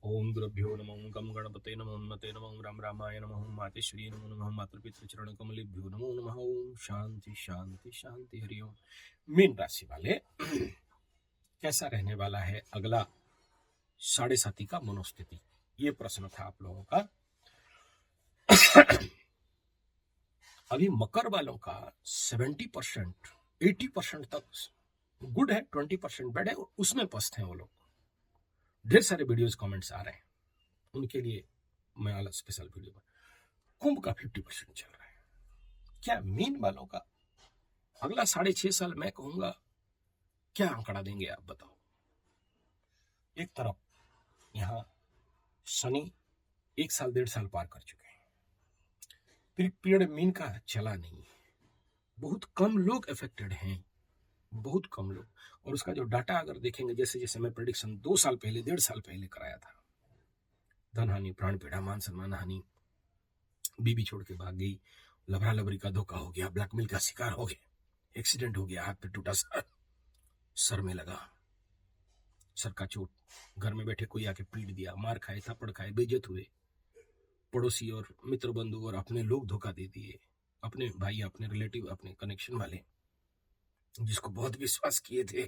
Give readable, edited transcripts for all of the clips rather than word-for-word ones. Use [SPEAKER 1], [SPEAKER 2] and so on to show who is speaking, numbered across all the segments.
[SPEAKER 1] ओम गुरुभ्यो नमः गम गणपते नमः उन्नते नमः राम रामाय नमः मातेश्वरी नमो नमः मातृपितृ चरण कमलेभ्यो नमो नमः। ओम शांति शांति शांति हरिओम। मीन राशि वाले कैसा रहने वाला है अगला साढ़े साथी का मनोस्थिति, ये प्रश्न था आप लोगों का। अभी मकर वालों का 70% 80% तक गुड है, 20% बैड है, उसमें पस्त है वो लोग। ढेर सारे वीडियोस कमेंट्स आ रहे हैं, उनके लिए मैं अलग स्पेशल वीडियो में। कुंभ का 50% चल रहा है। क्या मीन वालों का अगला 6.5 साल मैं कहूंगा क्या आंकड़ा देंगे आप बताओ। एक तरफ यहाँ शनि 1 साल 1.5 साल पार कर चुके हैं, फिर पीरियड मीन का चला नहीं है, बहुत कम लोग अफेक्टेड हैं, बहुत कम लोग। और उसका जो डाटा अगर देखेंगे, जैसे जैसे मैं प्रेडिक्शन 2 साल पहले 1.5 साल पहले कराया था, धन हानि, प्राण पीड़ा, मान सम्मान हानि, बीबी छोड़ के भाग गई, लबरा लबरी का धोखा हो गया, ब्लैकमेल का शिकार हो गया, एक्सीडेंट हो गया, हाथ पे टूटा, सर में लगा, सर का चोट, घर में बैठे कोई आके पीट दिया, मार खाए, थप्पड़ खाए, बेइज्जत हुए, पड़ोसी और मित्र बंधु और अपने लोग धोखा दे दिए, अपने भाई, अपने रिलेटिव, अपने कनेक्शन वाले जिसको बहुत विश्वास किए थे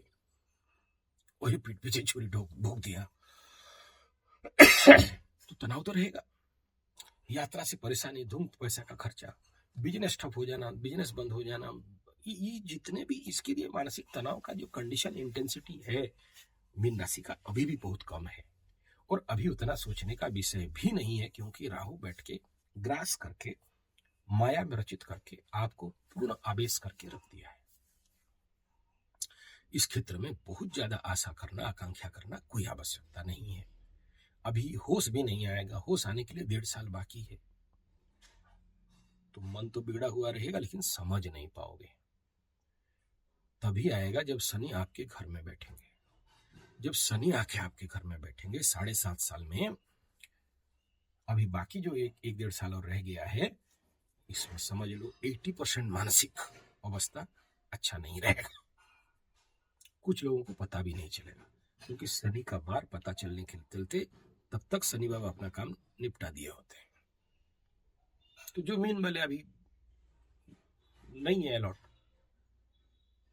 [SPEAKER 1] वही पीठ पीछे छुरी भोग दिया। तो तनाव तो रहेगा, यात्रा से परेशानी, धूम पैसा का खर्चा, बिजनेस ठप हो जाना, बिजनेस बंद हो जाना, ये जितने भी इसके लिए मानसिक तनाव का जो कंडीशन इंटेंसिटी है मीन राशि का अभी भी बहुत कम है। और अभी उतना सोचने का विषय भी नहीं है, क्योंकि राहु बैठ के ग्रास करके माया में रचित करके आपको पूर्ण आवेश करके रख दिया है। इस क्षेत्र में बहुत ज्यादा आशा करना, आकांक्षा करना कोई आवश्यकता नहीं है। अभी होश भी नहीं आएगा, होश आने के लिए 1.5 साल बाकी है। तो मन तो बिगड़ा हुआ रहेगा, लेकिन समझ नहीं पाओगे। तभी आएगा जब शनि आपके घर में बैठेंगे। जब शनि आके आपके घर में बैठेंगे 7.5 साल में, अभी बाकी जो 1-1.5 साल और रह गया है, इसमें समझ लो 80% मानसिक अवस्था अच्छा नहीं रहेगा। कुछ लोगों को पता भी नहीं चलेगा, क्योंकि शनि का बार पता चलने के चलते तब तक शनि बाबा अपना काम निपटा दिए होते हैं। तो जो मीन वाले अभी नहीं है अलॉट,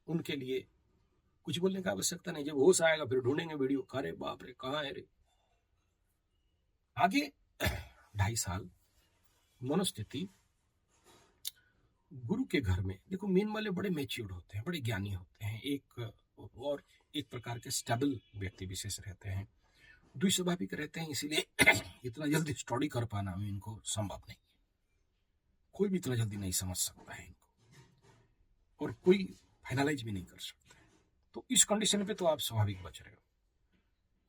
[SPEAKER 1] उनके लिए कुछ बोलने का आवश्यकता नहीं। जब होश आएगा फिर ढूंढेंगे वीडियो, अरे बाप रे कहाँ है रे। आगे 2.5 साल मनोस्थिति गुरु के घर में, देखो मीन वाले बड़े मेच्योर्ड होते हैं, बड़े ज्ञानी होते हैं, एक प्रकार के स्टेबल व्यक्ति विशेष रहते हैं, द्विस्वाभाविक रहते हैं, इसीलिए इतना जल्दी स्टडी कर पाना मीन को संभव नहीं है। कोई भी इतना जल्दी नहीं समझ सकता है इनको, और कोई फाइनलाइज भी नहीं कर सकता है। तो इस कंडीशन पे तो आप स्वाभाविक बच रहे हो,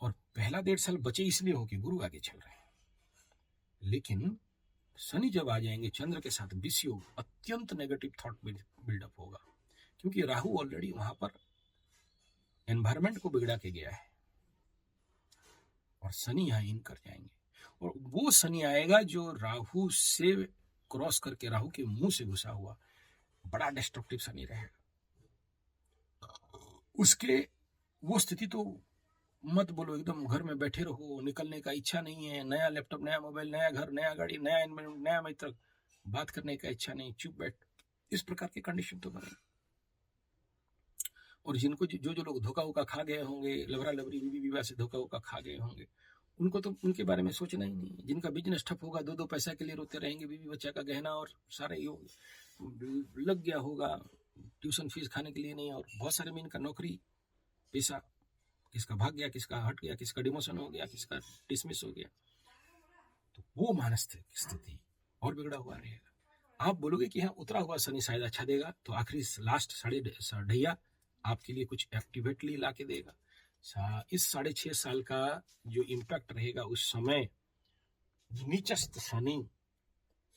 [SPEAKER 1] और पहला 1.5 साल बचे इसलिए हो कि गुरु आगे चल रहे हैं। लेकिन शनि जब आ जाएंगे चंद्र के साथ विषयोग, अत्यंत नेगेटिव थॉट बिल्डअप होगा, क्योंकि राहु ऑलरेडी वहां पर एनवायरमेंट को बिगड़ा के गया है, और शनि यहाँ इन कर जाएंगे। और वो शनि आएगा जो राहु से क्रॉस करके राहु के मुंह से घुसा हुआ, बड़ा डिस्ट्रक्टिव शनि रहेगा। उसके वो स्थिति तो मत बोलो, एकदम घर में बैठे रहो, निकलने का इच्छा नहीं है, नया लैपटॉप, नया मोबाइल, नया घर, नया गाड़ी, नया इन्वेस्टमेंट, नया मित्र, बात करने का इच्छा नहीं, चुप बैठ, इस प्रकार के कंडीशन तो बने। और जिनको जो जो लोग धोखा वोखा खा गए होंगे, लवरा लवरी बीवी विवाह से धोखा वोखा खा गए होंगे, उनको तो उनके बारे में सोचना ही नहीं। जिनका बिजनेस ठप होगा, दो पैसा के लिए रोते रहेंगे, बीवी बच्चा का गहना और सारे लग गया होगा, ट्यूशन फीस खाने के लिए नहीं, और बहुत सारे में इनका नौकरी पैसा, किसका भाग गया, किसका हट गया, किसका डिमोशन हो गया, किसका डिसमिस हो गया, तो वो मानसिक स्थिति और बिगड़ा हुआ रहेगा। आप बोलोगे कि हाँ उतरा हुआ शनि शायद अच्छा देगा, तो आखिरी लास्ट 6.5 आपके लिए कुछ एक्टिवेटली ला के देगा। इस 6.5 साल का जो इम्पैक्ट रहेगा उस समय, नीचस्थ शनि,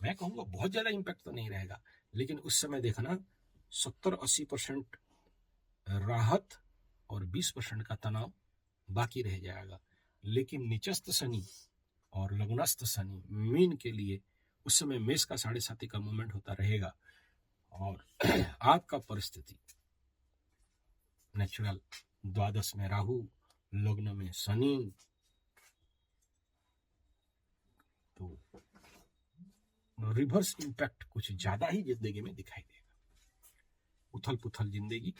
[SPEAKER 1] मैं कहूंगा बहुत ज्यादा इम्पैक्ट तो नहीं रहेगा, लेकिन उस समय देखना 70-80% राहत और 20% का तनाव बाकी रह जाएगा। लेकिन नीचस्थ शनि और लग्नस्थ शनि मीन के लिए उस समय मेष का 7.5 का मूवमेंट होता रहेगा, और आपका परिस्थिति नेचुरल 12 में राहु, लग्न में शनि, रिवर्स इम्पैक्ट कुछ ज्यादा ही जिंदगी में दिखाई देगा, उथल पुथल जिंदगी।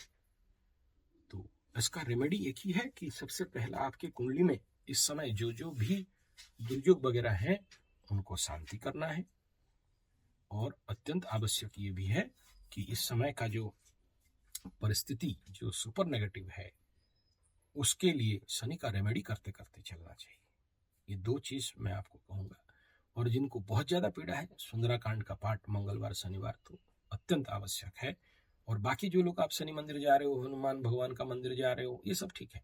[SPEAKER 1] तो इसका रेमेडी एक ही है कि सबसे पहला आपकी कुंडली में इस समय जो जो भी दुर्योग वगैरह है उनको शांति करना है। और अत्यंत आवश्यक ये भी है कि इस समय का जो परिस्थिति जो सुपर नेगेटिव है उसके लिए शनि का रेमेडी करते करते चलना चाहिए। ये दो चीज मैं आपको कहूंगा। और जिनको बहुत ज्यादा पीड़ा है, सुंदराकांड का पाठ मंगलवार शनिवार तो अत्यंत आवश्यक है। और बाकी जो लोग आप शनि मंदिर जा रहे हो, हनुमान भगवान का मंदिर जा रहे हो, ये सब ठीक है,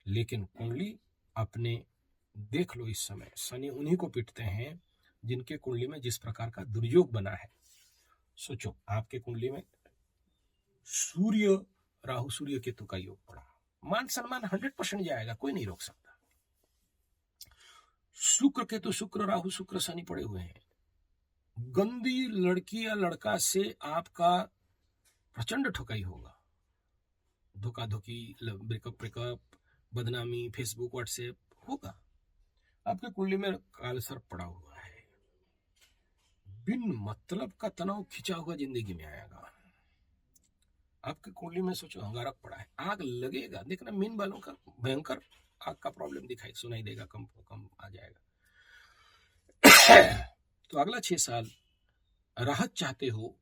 [SPEAKER 1] लेकिन कुंडली अपने देख लो। इस समय शनि उन्हीं को पीटते हैं जिनके कुंडली में जिस प्रकार का दुर्योग बना है। सोचो, आपके कुंडली में सूर्य राहु सूर्य केतु का योग पड़ा, मान सम्मान 100% जाएगा, कोई नहीं रोक सकता। शुक्र केतु शुक्र राहु शुक्र शनि पड़े हुए हैं, गंदी लड़की या लड़का से आपका प्रचंड ठुकाई होगा, धोखा धोखी, ब्रेकअप, बदनामी, फेसबुक व्हाट्सएप होगा। आपके कुंडली में कालसर्प पड़ा हुआ है, बिन मतलब का तनाव खिंचा हुआ जिंदगी में आएगा। आपके कुंडली में सोचो अंगारक पड़ा है, आग लगेगा। देखना मीन वालों का भयंकर आग का प्रॉब्लम दिखाई सुनाई देगा, कम आ जाएगा। तो अगला 6 साल राहत चाहते हो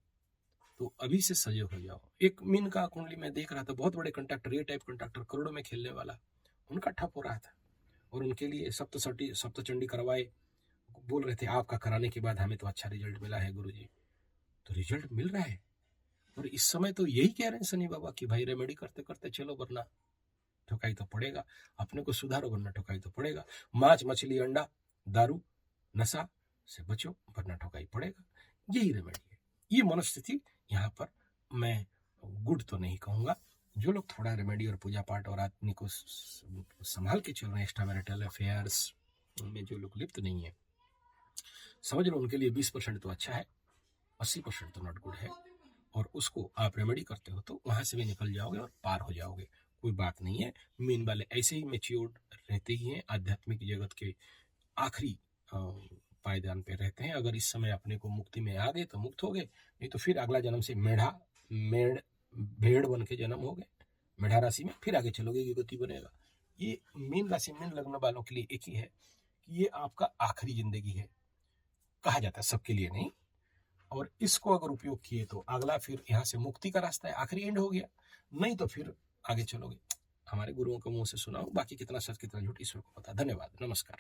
[SPEAKER 1] तो अभी से सजग हो जाओ। एक मीन का कुंडली में देख रहा था, बहुत बड़े कंट्रैक्टर, ये टाइप कंट्रैक्टर, करोड़ों में खेलने वाला, उनका ठप हो रहा था और उनके लिए सप्तचंडी करवाए। बोल रहे थे आपका कराने के बाद हमें तो अच्छा रिजल्ट मिला है गुरुजी। तो रिजल्ट मिल रहा है, और इस समय तो यही कह रहे हैं शनि बाबा कि भाई रेमेडी करते करते चलो, वरना ठुकाई तो पड़ेगा। अपने को सुधारो वरना ठुकाई तो पड़ेगा। मांस मछली अंडा दारू नशा से बचो वरना ठुकाई पड़ेगा। यही रेमेडी है। ये मनस्थिति यहाँ पर मैं गुड तो नहीं कहूंगा। जो लोग थोड़ा रेमेडी और पूजा पाठ और आदमी को संभाल के चल रहे हैं, एक्स्ट्रा मैरिटल अफेयर्स में जो लोग लिप्त नहीं है, समझ लो उनके लिए 20% तो अच्छा है, 80% तो नॉट गुड है। और उसको आप रेमेडी करते हो तो वहां से भी निकल जाओगे और पार हो जाओगे, कोई बात नहीं है। मीन वाले ऐसे ही मैच्योर्ड रहते ही हैं, आध्यात्मिक जगत के आखिरी पायदान पे रहते हैं। अगर इस समय अपने को मुक्ति में आ गए तो मुक्त हो गए, नहीं तो फिर अगला जन्म से भेड़ बन के जन्म हो गए, मेढ़ा राशि में फिर आगे चलोगे, युगति बनेगा। ये मीन राशि मीन लग्न वालों के लिए एक ही है कि ये आपका आखिरी जिंदगी है, कहा जाता है, सबके लिए नहीं। और इसको अगर उपयोग किए तो अगला फिर यहाँ से मुक्ति का रास्ता है, आखिरी एंड हो गया। नहीं तो फिर आगे चलोगे। हमारे गुरुओं के मुंह से सुनाओ, बाकी कितना सच कितना झूठ ईश्वर को पता। धन्यवाद, नमस्कार।